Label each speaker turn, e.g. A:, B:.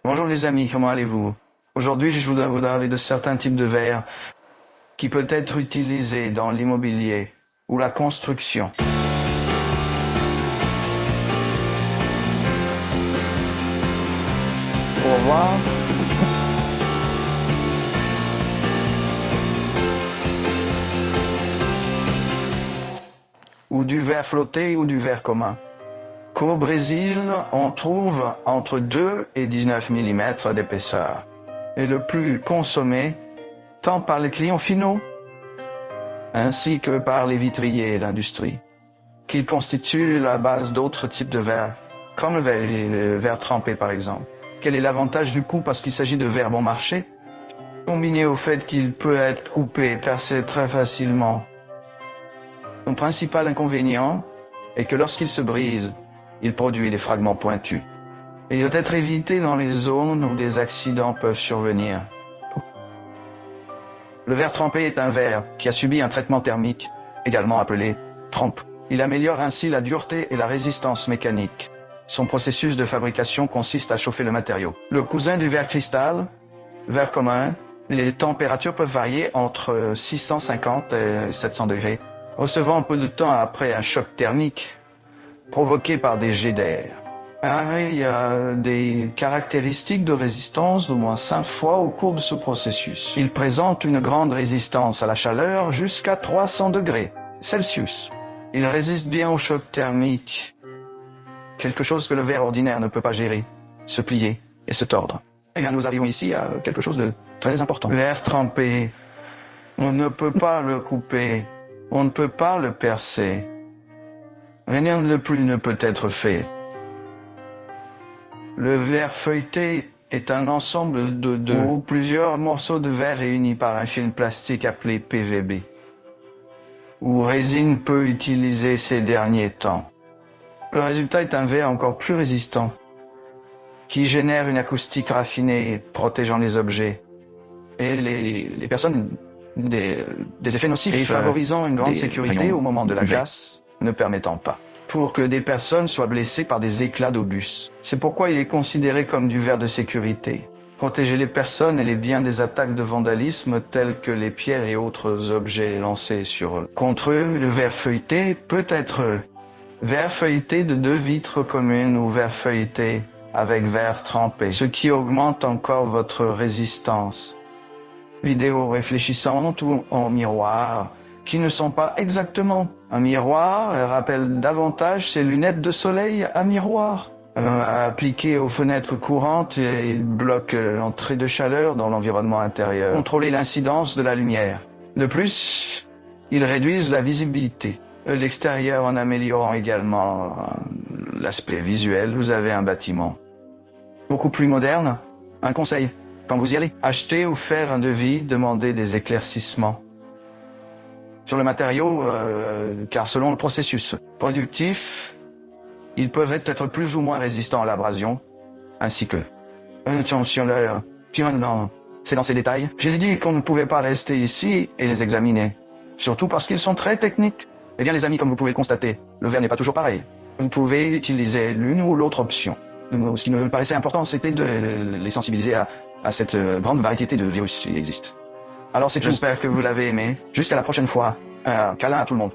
A: Bonjour les amis, comment allez-vous? Aujourd'hui, je voudrais vous parler de certains types de verre qui peuvent être utilisés dans l'immobilier ou la construction. Au revoir. Ou du verre flotté ou du verre commun. Qu'au Brésil, on trouve entre 2 et 19 mm d'épaisseur. Et le plus consommé, tant par les clients finaux, ainsi que par les vitriers et l'industrie, qu'il constitue la base d'autres types de verre, comme le verre trempé par exemple. Quel est l'avantage du coup parce qu'il s'agit de verre bon marché, combiné au fait qu'il peut être coupé, percé très facilement. Son principal inconvénient est que lorsqu'il se brise, il produit des fragments pointus. Et il doit être évité dans les zones où des accidents peuvent survenir. Le verre trempé est un verre qui a subi un traitement thermique, également appelé trempe. Il améliore ainsi la dureté et la résistance mécanique. Son processus de fabrication consiste à chauffer le matériau. Le cousin du verre cristal, verre commun, les températures peuvent varier entre 650 et 700 degrés, recevant peu de temps après un choc thermique provoqué par des jets d'air. Il y a des caractéristiques de résistance d'au moins 5 fois au cours de ce processus. Il présente une grande résistance à la chaleur jusqu'à 300 degrés Celsius. Il résiste bien au choc thermique, quelque chose que le verre ordinaire ne peut pas gérer, se plier et se tordre. Eh bien, nous arrivons ici à quelque chose de très important. Le verre trempé, on ne peut pas le couper, on ne peut pas le percer. Rien de plus ne peut être fait. Le verre feuilleté est un ensemble de deux ou plusieurs morceaux de verre réunis par un film plastique appelé PVB, ou résine peu utilisée ces derniers temps. Le résultat est un verre encore plus résistant, qui génère une acoustique raffinée protégeant les objets et les personnes des effets nocifs et favorisant une grande sécurité au moment de la casse, ne permettant pas, pour que des personnes soient blessées par des éclats d'obus. C'est pourquoi il est considéré comme du verre de sécurité. Protéger les personnes et les biens des attaques de vandalisme telles que les pierres et autres objets lancés sur eux. Contre eux, le verre feuilleté peut être verre feuilleté de 2 vitres communes ou verre feuilleté avec verre trempé, ce qui augmente encore votre résistance. Vidéos réfléchissantes ou en miroir, qui ne sont pas exactement un miroir, rappellent davantage ces lunettes de soleil à miroir. Appliquées aux fenêtres courantes, ils bloquent l'entrée de chaleur dans l'environnement intérieur. Contrôler l'incidence de la lumière. De plus, ils réduisent la visibilité de l'extérieur en améliorant également l'aspect visuel. Vous avez un bâtiment beaucoup plus moderne. Un conseil, quand vous y allez, achetez ou faire un devis, demandez des éclaircissements sur le matériau, car selon le processus productif, ils peuvent être plus ou moins résistants à l'abrasion, ainsi que... Attention, c'est dans ces détails. J'ai dit qu'on ne pouvait pas rester ici et les examiner, surtout parce qu'ils sont très techniques. Eh bien les amis, comme vous pouvez le constater, le verre n'est pas toujours pareil. Vous pouvez utiliser l'une ou l'autre option. Ce qui me paraissait important, c'était de les sensibiliser à cette grande variété de virus qui existent. Alors j'espère que vous l'avez aimé. Jusqu'à la prochaine fois. Câlin à tout le monde.